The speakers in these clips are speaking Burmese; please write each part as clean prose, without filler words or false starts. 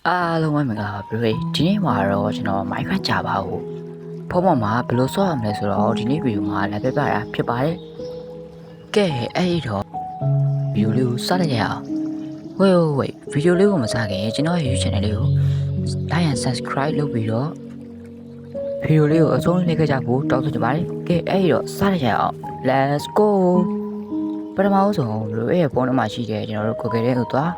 အားလုံးပဲမင်္ဂလာပါဘရိုဒီနေ့မှာတော့ကျွန်တော် Minecraft ကြာပါဘူးဖုန်းပေါ်မှာဘယ်လိုဆော့ရမလဲဆိုတော့ဒီနေ့ဗီဒီယိုမှာလည်းပြပြတာဖြစ်ပါတယ်ကဲအဲ့တော့ဗီဒီယိုလေးကိုစလိုက်ရအောင်ဝေးဗီဒီယိုလေးကိုမစခင်ကျွန်တော်ရဲ့ YouTube channel လေးကို like and subscribe လုပ်ပြီးတော့ဗီဒီယိုလေးကိုအဆုံးလေးခဲ့ကြဖို့တောင်းဆိုချင်ပါတယ်ကဲအဲ့တော့စလိုက်ရအောင် let's go ပထမဆုံးဘရိုရဲ့ဖုန်းထဲမှာရှိတဲ့ကျွန်တော်တို့ Google ထဲကိုသွား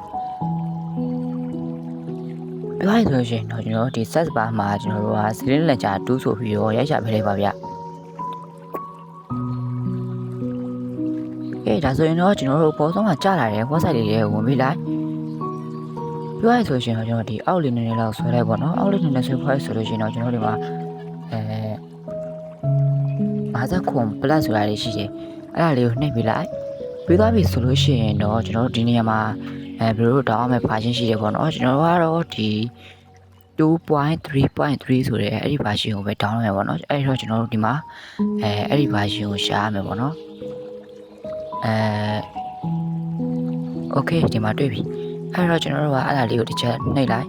ပြောရဆိုရှင်တော့ကျွန်တော်ဒီ search bar မှာကျွန်တော်တို့က screen launcher 2ဆိုပြီးတော့ရိုက်ချပေးလိုက်ပါဗျ။ဒါဆိုရင်တော့ကျွန်တော်တို့ပေါ်ဆုံးမှာကြာလာတဲ့ website လေးရဲ့ဝင်ပြီးလိုက်ပြောရဆိုရှင်တော့ကျွန်တော်ဒီအောက်လေးနည်းနည်းလောက်ဆွဲလိုက်ပေါ့နော်။အောက်လေးနည်းနည်းဆွဲဖွဲ့ဆိုလို့ရှင်တော့ကျွန်တော်ဒီမှာ50ခွန် plus ဆိုတာလေးရှိတယ်။အဲ့ဒါလေးကိုနှိပ်ပြီးလိုက်ပြီးသွားပြီဆိုလို့ရှိရင်တော့ကျွန်တော်တို့ဒီနေရာမှာဘယ်လိုတောင်းအောင်မဲ့ version ရှိတယ်ပေါ့နော်ကျွန်တော်တို့ကတော့ဒီ2.3.3 ဆိုတဲ့အဲ့ဒီ version ကိုပဲ download ရပါတော့အဲ့တော့ကျွန်တော်တို့ဒီမှာအဲ့ဒီ version ကိုရှာရမယ်ပေါ့နော်okay ဒီမှာတွေ့ပြီအဲ့တော့ကျွန်တော်တို့ကအဲ့ဒါလေးကိုတစ်ချက်နှိပ်လိုက်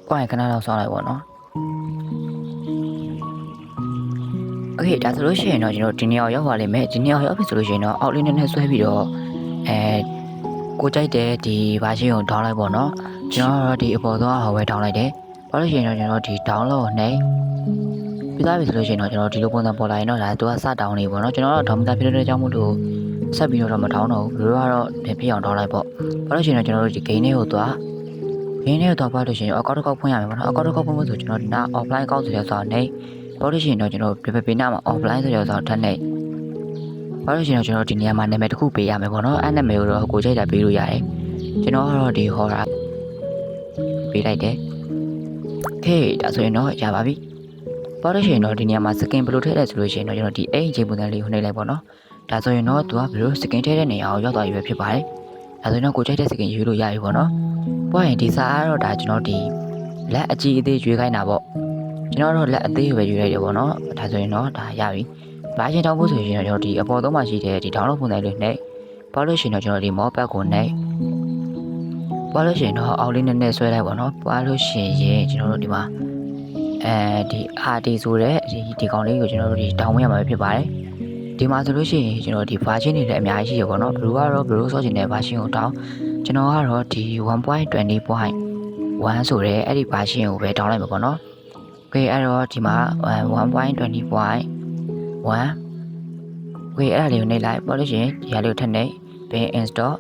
ကိုယ်ခဏလောက်ဆောင်းလိုက်ပေါ့နော်okay ဒါဆိုလို့ရှိရင်တော့ကျွန်တော်ဒီနေရာရောက်ပါလိမ့်မယ်ဒီနေရာရောက်ပြီဆိုလို့ရှိရင်တော့အောက်လေးနည်းနည်းဆွဲပြီးတော့ကိုကြိုက်တဲ့ဒီ version ကို download ပေါ့နော်ကျွန်တော်တို့ဒီအပေါ်သွားဟောပဲ download လိုက်တယ်ဘာလို့ရှိရင်တော့ကျွန်တော်ဒီ download ကိုနှိပ်ပြီးသားပြီဆိုလို့ရှိရင်တော့ကျွန်တော်ဒီလိုပုံစံပေါ်လာရင်တော့ဒါသူကစ down နေပေါ့နော်ကျွန်တော်တို့ down ဖြစ်တဲ့ကြောင့်မို့လို့ဆက်ပြီးတော့မ down တော့ဘူးဘယ်လိုကတော့ဖြစ်အောင် down လိုက်ပေါ့ဘာလို့ရှိရင်တော့ကျွန်တော်တို့ဒီ game လေးကိုသွား game လေးကိုသွားပါလို့ရှိရင် account တစ်ခေါက်ဖွင့်ရမယ်ပေါ့နော် account တစ်ခေါက်ဖွင့်ဖို့ဆိုကျွန်တော်ဒီနာ offline account ဆိုတဲ့ဆိုတော့နှိပ်ဘာလို့ရှိရင်တော့ကျွန်တော်ဒီဘေးနားမှာ offline ဆိုတဲ့ဆိုတော့ထပ်နှိပ်ဘာလို့ရှိရင်တော့ကျွန်တော်ဒီနေရာမှာနာမည်တစ်ခုပေးရမယ်ပေါ့နော်အဲ့နာမည်ကိုတော့ကိုကြိုက်တာပေးလို့ရတယ်ကျွန်တော်ကတော့ဒီ horror ပေးလိုက်တယ်။ခေဒါဆိုရင်တော့ရပါပြီ။ပေါ်လို့ရှိရင်တော့ဒီနေရာမှာ skin ဘယ်လိုထည့်လဲဆိုလို့ရှိရင်တော့ကျွန်တော်ဒီအိမ်ချိန်ပုံစံလေးကိုနှိပ်လိုက်ပေါ့နော်။ဒါဆိုရင်တော့သူကဘယ်လို skin ထည့်တဲ့နေရာကိုရောက်သွားပြီပဲဖြစ်ပါတယ်။ဒါဆိုရင်တော့ကိုကြိုက်တဲ့ skin ရွေးလို့ရပြီပေါ့နော်။ပေါ်ရင်ဒီစာကတော့ဒါကျွန်တော်ဒီလက်အကြီးအသေးရွေးခိုင်းတာပေါ့။ကျွန်တော်တော့လက်အသေးပဲရွေးလိုက်တယ်ပေါ့နော်။ဒါဆိုရင်တော့ဒါရပြီ။ဘာရှင်းတောင်းဖို့ဆိုရင်တော့ကျွန်တော်ဒီအပေါ်သုံးမှာရှိတဲ့ဒီ download ပုံစံလေးနှိပ်ပေါ်လို့ရှိရင်တော့ကျွန်တော်ဒီ mod pack ကိုနှိပ်ပွားလို့ရှိရင်တော့အောက်လေးနည်းနည်းဆွဲလိုက်ပါတော့ပွားလို့ရှိရင်ကျွန်တော်တို့ဒီမှာဒီ RD ဆိုတဲ့ဒီကောင်လေးကိုကျွန်တော်တို့ဒီတောင်းဝင်ရမှာဖြစ်ပါတယ်ဒီမှာဆိုလို့ရှိရင်ကျွန်တော်ဒီ version တွေလည်းအများကြီးရှိရပေါ့နော်ဘယ်လိုကတော့ဘယ်လိုဆော့ချင်တဲ့ version ကိုတောင်းကျွန်တော်ကတော့ဒီ 1.20.1 ဆိုတဲ့အဲ့ဒီ version ကိုပဲတောင်းလိုက်မှာပေါ့နော်โอเคအဲ့တော့ဒီမှာ 1.20.1 โอเคအဲ့ဒါလေးကိုနှိပ်လိုက်ပွားလို့ရှိရင်ဒီဟာလေးကိုထပ်နှိပ်ပြီး install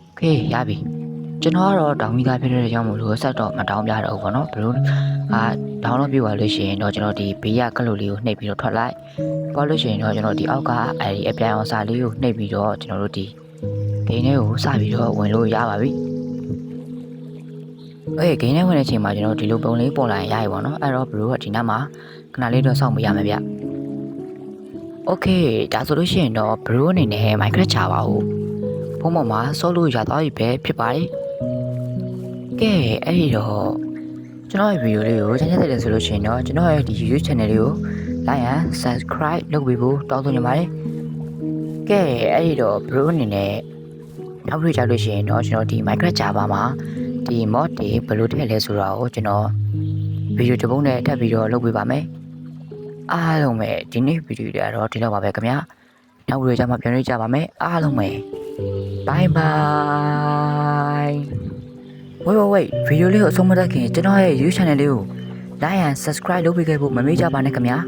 โอเคရပြီကျွန်တော်ကတော့တောင်းမိသားဖြစ်တဲ့ကြောင့်မို့လို့ဆက်တော့မတောင်းပြတော့ဘူးပေါ့နော်ဘလို့download ပြပါလို့ရှိရင်တော့ကျွန်တော်ဒီဘေးရကလုတ်လေးကိုနှိပ်ပြီးတော့ထွက်လိုက်ပေါ်လို့ရှိရင်တော့ကျွန်တော်ဒီအောက်ကအဲဒီအပြန်အောင်စာလေးကိုနှိပ်ပြီးတော့ကျွန်တော်တို့ဒီဂိမ်းထဲကိုစပြီးတော့ဝင်လို့ရပါပြီဂိမ်းထဲဝင်တဲ့အချိန်မှာကျွန်တော်ဒီလိုပုံလေးပေါ်လာရင်ရပြီပေါ့နော်အဲ့တော့ဘလို့ကဒီနားမှာခဏလေးတော့စောင့်ပေးရမယ်ဗျโอเคဒါဆိုလို့ရှိရင်တော့ဘလို့အနေနဲ့ Minecraft ချပါဦးဖုန်းပေါ်မှာဆော့လို့ရသွားပြီပဲဖြစ်ပါတယ်ကဲအဲ့ဒီတော့ကျွန်တော်ရဲ့ဗီဒီယိုလေးကိုချမ်းသာတယ်ဆိုလို့ရှိရင်တော့ကျွန်တော်ရဲ့ဒီ YouTube channel လေးကို like and subscribe လုပ်ပေးဖို့တောင်းဆိုနေပါတယ်ကဲအဲ့ဒီတော့ bro အနေနဲ့နောက်တွေ့ကြလို့ရှိရင်တော့ကျွန်တော်ဒီ Minecraft Java မှာဒီ mod တွေဘယ်လိုထည့်လဲဆိုတာကိုကျွန်တော်ဗီဒီယိုတစ်ပုဒ်နဲ့ထပ်ပြီးတော့လုပ်ပေးပါမယ်အားလုံးပဲဒီနေ့ဗီဒီယိုတွေကတော့ဒီလောက်ပါပဲခင်ဗျာနောက်ဗီဒီယိုကြမှာပြန်တွေ့ကြပါမယ်အားလုံးပဲ bye bye wait ဗီဒီယိုလေးကိုအဆုံးမတက်ခင်ကျွန်တော်ရဲ့ YouTube channel လေးကို like and subscribe လုပ်ပေးခဲ့ဖို့မမေ့ကြပါနဲ့ခင်ဗျာ